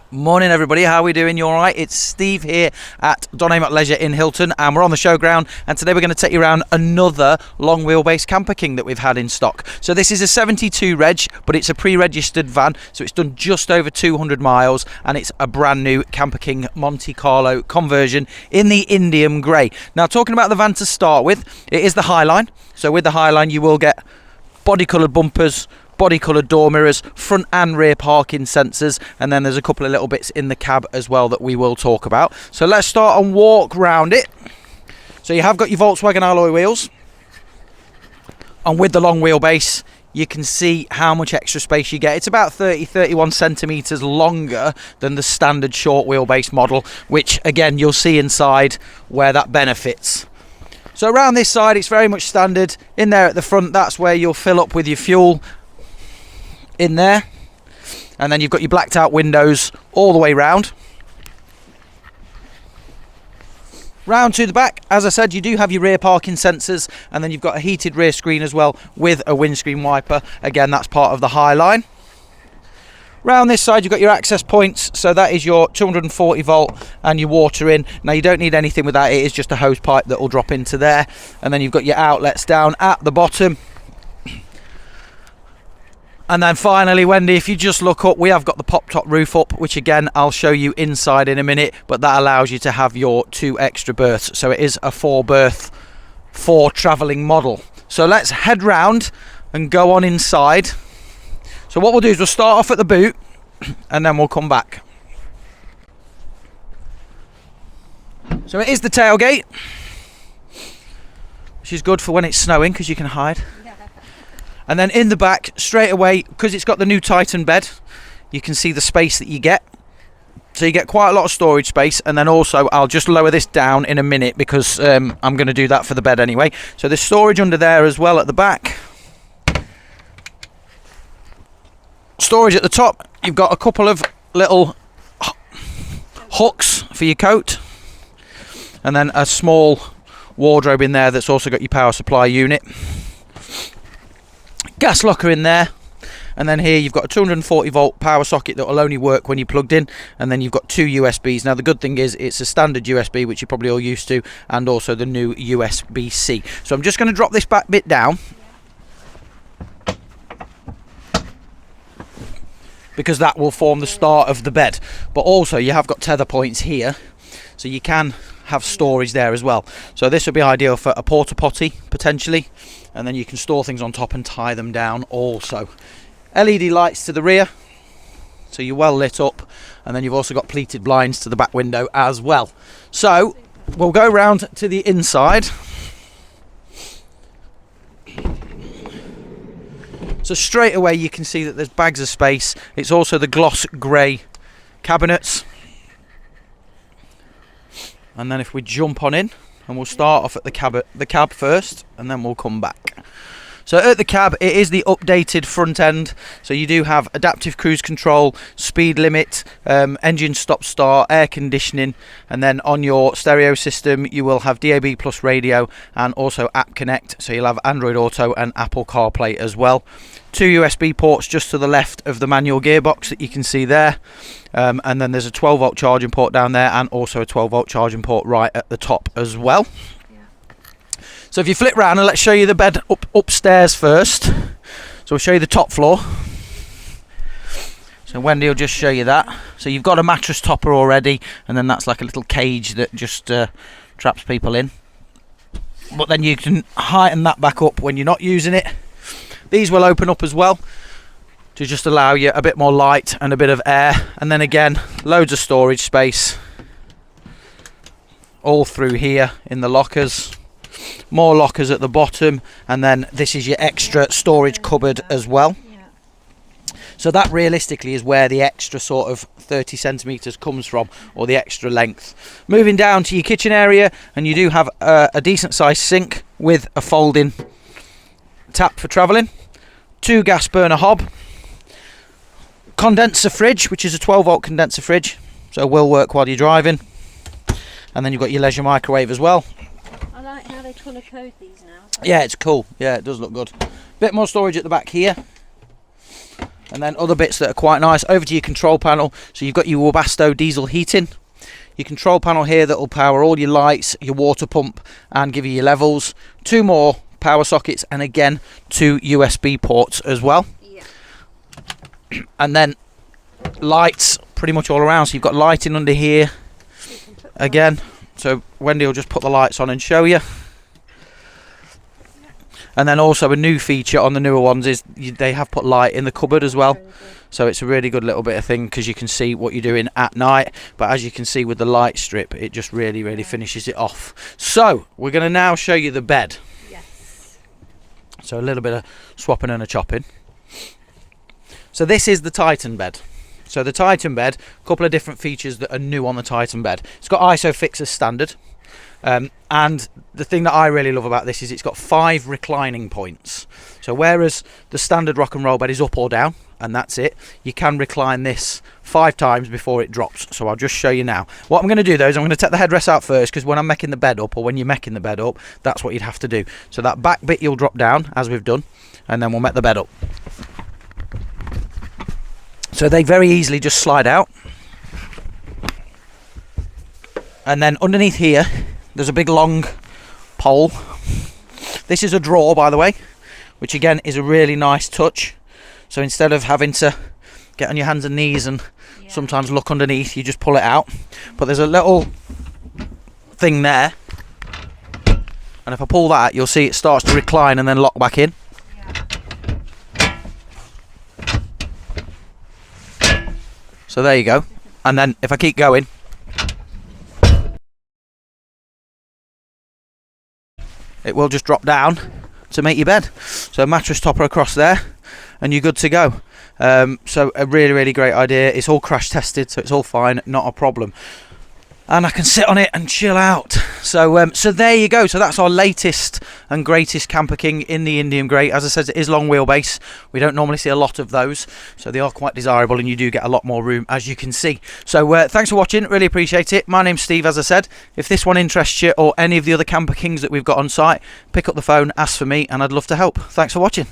Morning everybody, how are we doing? You alright? It's Steve here at Dine Leisure in Hilton, and we're on the showground, and today we're going to take you around another long wheelbase Camper King that we've had in stock. So this is a 72 reg, but it's a pre-registered van, so it's done just over 200 miles, and it's a brand new Camper King Monte Carlo conversion in the Indium Grey. Now, talking about the van to start with, it is the Highline. So with the Highline you will get body coloured bumpers, body coloured door mirrors, front and rear parking sensors, and then there's a couple of little bits in the cab as well that we will talk about. So let's start and walk round it. So you have got your Volkswagen alloy wheels, and with the long wheelbase you can see how much extra space you get. It's about 31 centimetres longer than the standard short wheelbase model, which again you'll see inside where that benefits. So around this side it's very much standard. In there at the front, that's where you'll fill up with your fuel in there, and then you've got your blacked out windows all the way round to the back. As I said, you do have your rear parking sensors, and then you've got a heated rear screen as well with a windscreen wiper. Again, that's part of the Highline. Round this side you've got your access points, so that is your 240 volt and your water in. Now you don't need anything with that, it is just a hose pipe that will drop into there, and then you've got your outlets down at the bottom. And then finally, Wendy, if you just look up, we have got the pop top roof up, which again I'll show you inside in a minute, but that allows you to have your 2 extra berths. So it is a 4-berth, 4 travelling model. So let's head round and go on inside. So what we'll do is we'll start off at the boot and then we'll come back. So it is the tailgate, which is good for when it's snowing because you can hide. And then in the back, straight away, because it's got the new Titan bed, you can see the space that you get. So you get quite a lot of storage space. And then also, I'll just lower this down in a minute because I'm going to do that for the bed anyway. So there's storage under there as well at the back. Storage at the top. You've got a couple of little hooks for your coat. And then a small wardrobe in there that's also got your power supply unit. Gas locker in there, and then here you've got a 240 volt power socket that will only work when you're plugged in, and then you've got 2 USBs. Now the good thing is it's a standard USB, which you're probably all used to, and also the new USB-C. So I'm just going to drop this back bit down because that will form the start of the bed, but also you have got tether points here, so you can have storage there as well. So this would be ideal for a porta potty potentially, and then you can store things on top and tie them down also. LED lights to the rear, so you're well lit up, and then you've also got pleated blinds to the back window as well. So we'll go round to the inside. So straight away you can see that there's bags of space. It's also the gloss grey cabinets. And then if we jump on in, and we'll start off at the cab first, and then we'll come back. So at the cab, it is the updated front end. So you do have adaptive cruise control, speed limit, engine stop-start, air conditioning, and then on your stereo system, you will have DAB plus radio and also App Connect. So you'll have Android Auto and Apple CarPlay as well. 2 USB ports just to the left of the manual gearbox that you can see there. And then there's a 12 volt charging port down there, and also a 12 volt charging port right at the top as well. So if you flip round, and let's show you the bed upstairs first. So we'll show you the top floor. So Wendy will just show you that. So you've got a mattress topper already, and then that's like a little cage that just traps people in. But then you can heighten that back up when you're not using it. These will open up as well to just allow you a bit more light and a bit of air. And then again, loads of storage space all through here in the lockers. More lockers at the bottom, and then this is your extra storage cupboard as well. So that realistically is where the extra sort of 30 centimetres comes from, or the extra length. Moving down to your kitchen area, and you do have a decent sized sink with a folding tap for travelling, 2 gas burner hob, condenser fridge, which is a 12 volt condenser fridge, so it will work while you're driving, and then you've got your leisure microwave as well. I like how they colour code these now. Yeah, it's cool. Yeah, it does look good. Bit more storage at the back here. And then other bits that are quite nice, over to your control panel. So you've got your Webasto diesel heating, your control panel here that will power all your lights, your water pump, and give you your levels. 2 more power sockets, and again 2 USB ports as well. Yeah. And then lights pretty much all around. So you've got lighting under here again. So Wendy will just put the lights on and show you. And then also a new feature on the newer ones is they have put light in the cupboard as well. So it's a really good little bit of thing because you can see what you're doing at night. But as you can see with the light strip, it just really finishes it off. So we're going to now show you the bed. Yes. So a little bit of swapping and a chopping. So this is the Titan bed. So the Titan bed, a couple of different features that are new on the Titan bed. It's got ISOFIX as standard. And the thing that I really love about this is it's got 5 reclining points. So whereas the standard rock and roll bed is up or down, and that's it, you can recline this 5 times before it drops. So I'll just show you now. What I'm going to do though is I'm going to take the headrest out first, because when I'm making the bed up, or when you're making the bed up, that's what you'd have to do. So that back bit you'll drop down, as we've done, and then we'll make the bed up. So they very easily just slide out. And then underneath here, there's a big long pole. This is a drawer, by the way, which again is a really nice touch. So instead of having to get on your hands and knees and sometimes look underneath, you just pull it out. But there's a little thing there, and if I pull that, you'll see it starts to recline and then lock back in. So there you go. And then if I keep going, it will just drop down to make your bed. So mattress topper across there, and you're good to go. So a really great idea. It's all crash tested, so it's all fine, not a problem. And I can sit on it and chill out. So so there you go. So that's our latest and greatest Camperking in the Indium Grey. As I said, it is long wheelbase. We don't normally see a lot of those, so they are quite desirable, and you do get a lot more room, as you can see. So thanks for watching, really appreciate it. My name's Steve, as I said. If this one interests you, or any of the other Camperkings that we've got on site, pick up the phone, ask for me, and I'd love to help. Thanks for watching.